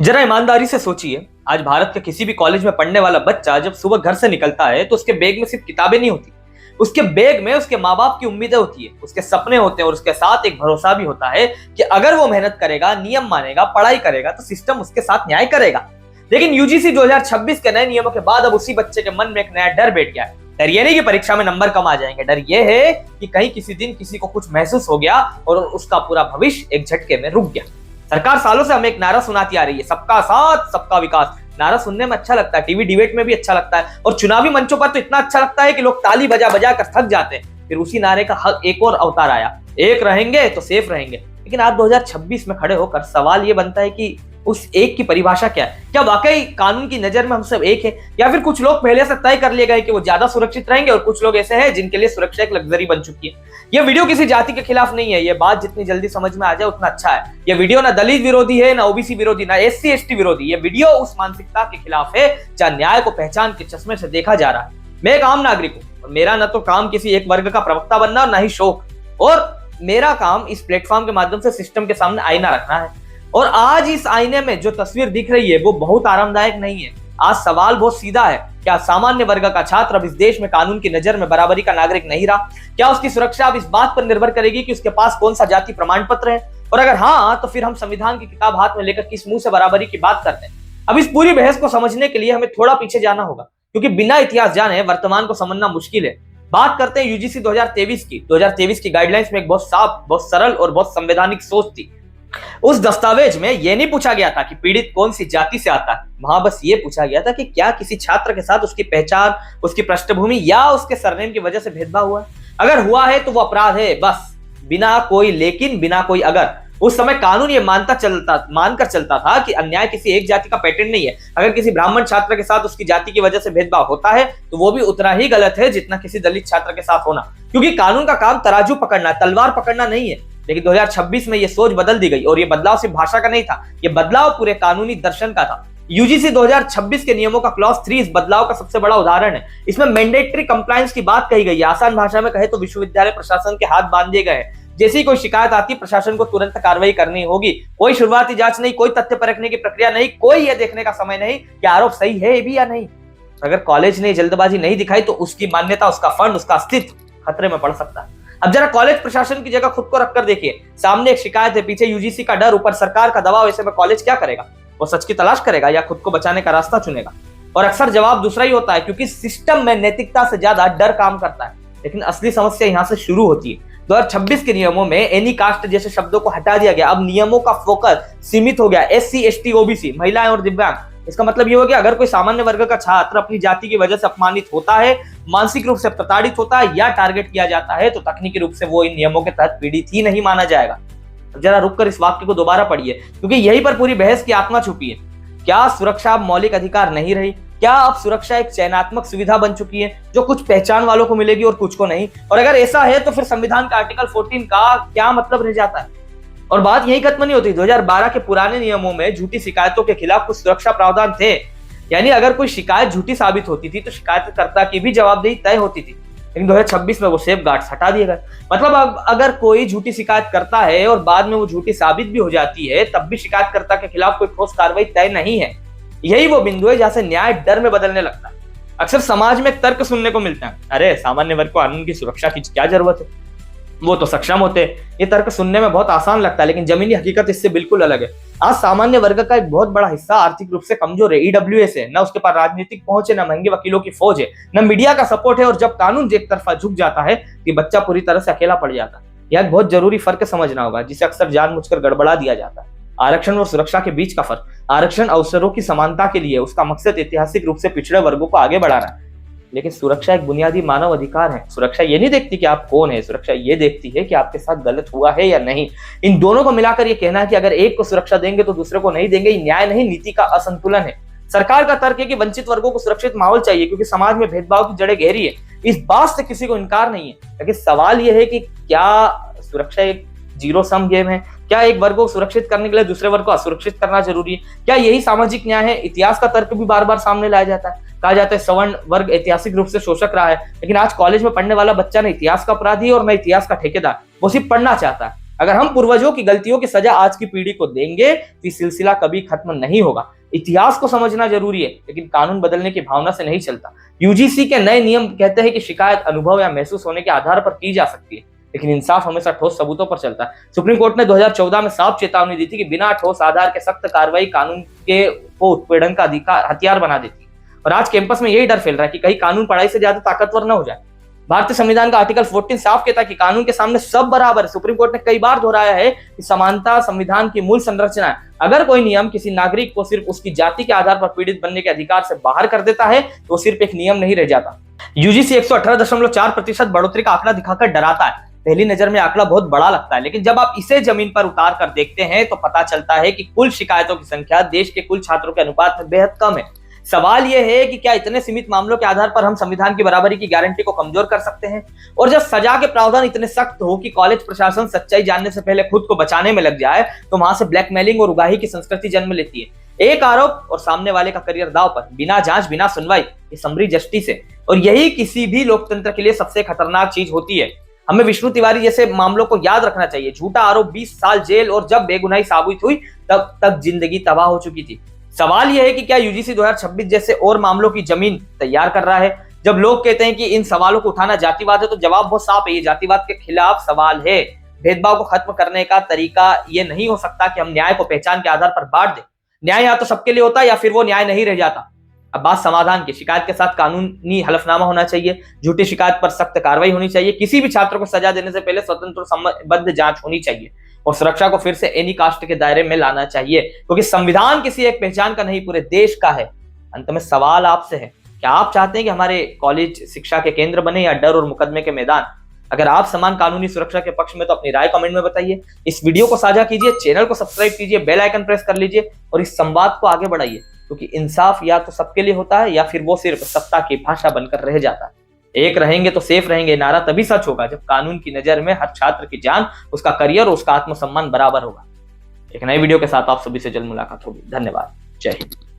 जरा ईमानदारी से सोचिए, आज भारत के किसी भी कॉलेज में पढ़ने वाला बच्चा जब सुबह घर से निकलता है तो उसके बैग में सिर्फ किताबें नहीं होती। उसके बैग में उसके माँ बाप की उम्मीदें होती है, उसके सपने होते हैं और उसके साथ एक भरोसा भी होता है कि अगर वो मेहनत करेगा, नियम मानेगा, पढ़ाई करेगा तो सिस्टम उसके साथ न्याय करेगा। लेकिन यूजीसी 2026 के नए नियमों के बाद अब उसी बच्चे के मन में एक नया डर बैठ गया है। डर ये नहीं कि परीक्षा में नंबर कम आ जाएंगे, डर ये है कि कहीं किसी दिन किसी को कुछ महसूस हो गया और उसका पूरा भविष्य एक झटके में रुक गया। सरकार सालों से हमें एक नारा सुनाती आ रही है, सबका साथ सबका विकास। नारा सुनने में अच्छा लगता है, टीवी डिबेट में भी अच्छा लगता है और चुनावी मंचों पर तो इतना अच्छा लगता है कि लोग ताली बजा बजा कर थक जाते हैं। फिर उसी नारे का एक और अवतार आया, एक रहेंगे तो सेफ रहेंगे। लेकिन आज 2026 में खड़े होकर सवाल ये बनता है कि उस एक की परिभाषा क्या है? क्या वाकई कानून की नजर में हम सब एक है, या फिर कुछ लोग पहले से तय कर लिए गए कि वो ज्यादा सुरक्षित रहेंगे और कुछ लोग ऐसे हैं जिनके लिए सुरक्षा एक लग्जरी बन चुकी है। ये वीडियो किसी जाति के खिलाफ नहीं है, ये बात जितनी जल्दी समझ में आ जाए उतना अच्छा है। ये वीडियो ना दलित विरोधी है, ना ओबीसी विरोधी, ना एससी एसटी विरोधी। ये वीडियो उस मानसिकता के खिलाफ है जहां न्याय को पहचान के चश्मे से देखा जा रहा है। मैं एक आम नागरिक हूं और मेरा न तो काम किसी एक वर्ग का प्रवक्ता बनना और ना ही शौक, और मेरा काम इस प्लेटफॉर्म के माध्यम से सिस्टम के सामने आईना रखना है। और आज इस आईने में जो तस्वीर दिख रही है वो बहुत आरामदायक नहीं है। आज सवाल बहुत सीधा है, क्या सामान्य वर्ग का छात्र अब इस देश में कानून की नजर में बराबरी का नागरिक नहीं रहा? क्या उसकी सुरक्षा अब इस बात पर निर्भर करेगी कि उसके पास कौन सा जाति प्रमाण पत्र है? और अगर हाँ, तो फिर हम संविधान की किताब हाथ में लेकर किस मुंह से बराबरी की बात करते हैं? अब इस पूरी बहस को समझने के लिए हमें थोड़ा पीछे जाना होगा, क्योंकि बिना इतिहास जाने वर्तमान को समझना मुश्किल है। बात करते हैं यूजीसी 2023 की। 2023 की गाइडलाइंस में एक बहुत साफ, बहुत सरल और बहुत संवैधानिक सोच थी। उस दस्तावेज में यह नहीं पूछा गया था कि पीड़ित कौन सी जाति से आता है, वहां बस ये पूछा गया था कि क्या किसी छात्र के साथ उसकी पहचान, उसकी पृष्ठभूमि या उसके सरनेम की वजह से भेदभाव हुआ है। अगर हुआ है तो वो अपराध है, बस, बिना कोई लेकिन, बिना कोई अगर। उस समय कानून ये मानकर चलता था कि अन्याय किसी एक जाति का पैटर्न नहीं है। अगर किसी ब्राह्मण छात्र के साथ उसकी जाति की वजह से भेदभाव होता है तो वो भी उतना ही गलत है जितना किसी दलित छात्र के साथ होना, क्योंकि कानून का काम तराजू पकड़ना, तलवार पकड़ना नहीं है। लेकिन 2026 में ये सोच बदल दी गई और ये बदलाव सिर्फ भाषा का नहीं था, ये बदलाव पूरे कानूनी दर्शन का था। यूजीसी 2026 के नियमों का क्लॉज 3 इस बदलाव का सबसे बड़ा उदाहरण है। इसमें मैंडेटरी कंप्लायंस की बात कही गई है। आसान भाषा में कहे तो विश्वविद्यालय प्रशासन के हाथ बांध दिए गए हैं। जैसे ही कोई शिकायत आती, प्रशासन को तुरंत कार्रवाई करनी होगी। कोई शुरुआती जांच नहीं, कोई तथ्य परखने की प्रक्रिया नहीं, कोई यह देखने का समय नहीं कि आरोप सही है भी या नहीं। अगर कॉलेज ने जल्दबाजी नहीं दिखाई तो उसकी मान्यता, उसका फंड, उसका अस्तित्व खतरे में पड़ सकता है। अब जरा कॉलेज प्रशासन की जगह खुद को रखकर देखिए। सामने एक शिकायत है, पीछे यूजीसी का डर, ऊपर सरकार का दबाव। ऐसे में कॉलेज क्या करेगा? वो सच की तलाश करेगा या खुद को बचाने का रास्ता चुनेगा? और अक्सर जवाब दूसरा ही होता है, क्योंकि सिस्टम में नैतिकता से ज्यादा डर काम करता है। लेकिन असली समस्या यहां से शुरू होती है। 2026 के नियमों में एनी कास्ट जैसे शब्दों को हटा दिया गया। अब नियमों का फोकस सीमित हो गया, एससी एसटी ओबीसी, महिलाएं और दिव्यांग। इसका मतलब ये हो गया, अगर कोई सामान्य वर्ग का छात्र अपनी जाति की वजह से अपमानित होता है, मानसिक रूप से प्रताड़ित होता है या टारगेट किया जाता है, तो तकनीकी रूप से वो इन नियमों के तहत पीड़ित ही नहीं माना जाएगा। जरा रुककर इस वाक्य को दोबारा पढ़िए, क्योंकि यहीं पर पूरी बहस की आत्मा छुपी है। क्या सुरक्षा अब मौलिक अधिकार नहीं रही? क्या अब सुरक्षा एक चयनात्मक सुविधा बन चुकी है जो कुछ पहचान वालों को मिलेगी और कुछ को नहीं? और अगर ऐसा है तो फिर संविधान का आर्टिकल 14 का क्या मतलब रह जाता है? और बात यही खत्म नहीं होती। 2012 के पुराने नियमों में झूठी शिकायतों के खिलाफ कुछ सुरक्षा प्रावधान थे। यानी अगर कोई शिकायत झूठी साबित होती थी तो शिकायतकर्ता की भी जवाबदेही तय होती थी। लेकिन 2026 में वो सेफ गार्ड्स हटा दिए गए। मतलब अब अगर कोई झूठी शिकायत करता है और बाद में वो झूठी साबित भी हो जाती है, तब भी शिकायतकर्ता के खिलाफ कोई ठोस कार्रवाई तय नहीं है। यही वो बिंदु है जहां से न्याय डर में बदलने लगता है। अक्सर समाज में तर्क सुनने को मिलता है, अरे सामान्य वर्ग को कानून की सुरक्षा की क्या जरूरत है, वो तो सक्षम होते हैं। ये तर्क सुनने में बहुत आसान लगता है, लेकिन जमीनी हकीकत इससे बिल्कुल अलग है। आज सामान्य वर्ग का एक बहुत बड़ा हिस्सा आर्थिक रूप से कमजोर है, ईडब्ल्यूएस है, ना उसके पास राजनीतिक पहुंच है, ना महंगे वकीलों की फौज है, ना मीडिया का सपोर्ट है। और जब कानून एक तरफा झुक जाता है तो बच्चा पूरी तरह से अकेला पड़ जाता है। यह एक बहुत जरूरी फर्क समझना होगा, जिसे अक्सर जानबूझकर गड़बड़ा दिया जाता है। आरक्षण और सुरक्षा के बीच का फर्क। आरक्षण अवसरों की समानता के लिए, उसका मकसद ऐतिहासिक रूप से पिछड़े वर्गों को आगे बढ़ाना है। लेकिन सुरक्षा एक बुनियादी मानव अधिकार है। सुरक्षा ये नहीं देखती कि आप कौन है, सुरक्षा ये देखती है कि आपके साथ गलत हुआ है या नहीं। इन दोनों को मिलाकर ये कहना है कि अगर एक को सुरक्षा देंगे तो दूसरे को नहीं देंगे, न्याय नहीं, नीति का असंतुलन है। सरकार का तर्क है कि वंचित वर्गों को सुरक्षित माहौल चाहिए क्योंकि समाज में भेदभाव की जड़ें गहरी है। इस बात से किसी को इनकार नहीं है, लेकिन सवाल यह है कि क्या सुरक्षा एक जीरो सम गेम है? क्या एक वर्ग को सुरक्षित करने के लिए दूसरे वर्ग को असुरक्षित करना जरूरी है? क्या यही सामाजिक न्याय है? इतिहास का तर्क भी बार बार सामने लाया जाता है। कहा जाता है सवर्ण वर्ग ऐतिहासिक रूप से शोषक रहा है, लेकिन आज कॉलेज में पढ़ने वाला बच्चा न इतिहास का अपराधी और न इतिहास का ठेकेदार, वो सिर्फ पढ़ना चाहता है। अगर हम पूर्वजों की गलतियों की सजा आज की पीढ़ी को देंगे तो ये सिलसिला कभी खत्म नहीं होगा। इतिहास को समझना जरूरी है, लेकिन कानून बदलने की भावना से नहीं चलता। यूजीसी के नए नियम कहते हैं कि शिकायत अनुभव या महसूस होने के आधार पर की जा सकती है, लेकिन इंसाफ हमेशा ठोस सबूतों पर चलता है। सुप्रीम कोर्ट ने 2014 में साफ चेतावनी दी थी कि बिना ठोस आधार के सख्त कार्रवाई कानून के को उत्पीड़न का हथियार बना देती है। और आज कैंपस में यही डर फैल रहा है कि कहीं कानून पढ़ाई से ज्यादा ताकतवर न हो जाए। भारतीय संविधान का आर्टिकल 14 साफ कहता है कि कानून के सामने सब बराबर है। सुप्रीम कोर्ट ने कई बार दोहराया है कि समानता संविधान की मूल संरचना है। अगर कोई नियम किसी नागरिक को सिर्फ उसकी जाति के आधार पर पीड़ित बनने के अधिकार से बाहर कर देता है तो सिर्फ एक नियम नहीं रह जाता। यूजीसी 118.4% बढ़ोतरी का आंकड़ा दिखाकर डराता है। पहली नजर में आंकड़ा बहुत बड़ा लगता है, लेकिन जब आप इसे जमीन पर उतार कर देखते हैं तो पता चलता है कि कुल शिकायतों की संख्या देश के कुल छात्रों के अनुपात में बेहद कम है। सवाल यह है कि क्या इतने सीमित मामलों के आधार पर हम संविधान की बराबरी की गारंटी को कमजोर कर सकते हैं? और जब सजा के प्रावधान इतने सख्त हो कि कॉलेज प्रशासन सच्चाई जानने से पहले खुद को बचाने में लग जाए, तो वहां से ब्लैकमेलिंग और उगाही की संस्कृति जन्म लेती है। एक आरोप और सामने वाले का करियर दांव पर, बिना जांच बिना सुनवाई, ये समरी जस्टिस है। और यही किसी भी लोकतंत्र के लिए सबसे खतरनाक चीज होती है। हमें विष्णु तिवारी जैसे मामलों को याद रखना चाहिए। झूठा आरोप 20 साल जेल, और जब बेगुनाही साबित हुई तब तक जिंदगी तबाह हो चुकी थी। सवाल यह है कि क्या यूजीसी 2026 जैसे और मामलों की जमीन तैयार कर रहा है? जब लोग कहते हैं कि इन सवालों को उठाना जातिवाद है, तो जवाब बहुत साफ है, ये जातिवाद के खिलाफ सवाल है। भेदभाव को खत्म करने का तरीका ये नहीं हो सकता कि हम न्याय को पहचान के आधार पर बांट दें। न्याय या तो सबके लिए होता है या फिर वो न्याय नहीं रह जाता। अब बात समाधान की। शिकायत के साथ कानूनी हलफनामा होना चाहिए, झूठी शिकायत पर सख्त कार्रवाई होनी चाहिए, किसी भी छात्र को सजा देने से पहले स्वतंत्र संबद्ध जांच होनी चाहिए, और सुरक्षा को फिर से एनी कास्ट के दायरे में लाना चाहिए, क्योंकि संविधान किसी एक पहचान का नहीं, पूरे देश का है। अंत में सवाल आपसे है, क्या आप चाहते हैं कि हमारे कॉलेज शिक्षा के केंद्र बने या डर और मुकदमे के मैदान? अगर आप समान कानूनी सुरक्षा के पक्ष में तो अपनी राय कमेंट में बताइए। इस वीडियो को साझा कीजिए, चैनल को सब्सक्राइब कीजिए, बेल आइकन प्रेस कर लीजिए और इस संवाद को आगे बढ़ाइए, क्योंकि इंसाफ या तो सबके लिए होता है या फिर वो सिर्फ सत्ता की भाषा बनकर रह जाता है। एक रहेंगे तो सेफ रहेंगे नारा तभी सच होगा जब कानून की नजर में हर छात्र की जान, उसका करियर और उसका आत्मसम्मान बराबर होगा। एक नई वीडियो के साथ आप सभी से जल्द मुलाकात होगी। धन्यवाद। जय हिंद।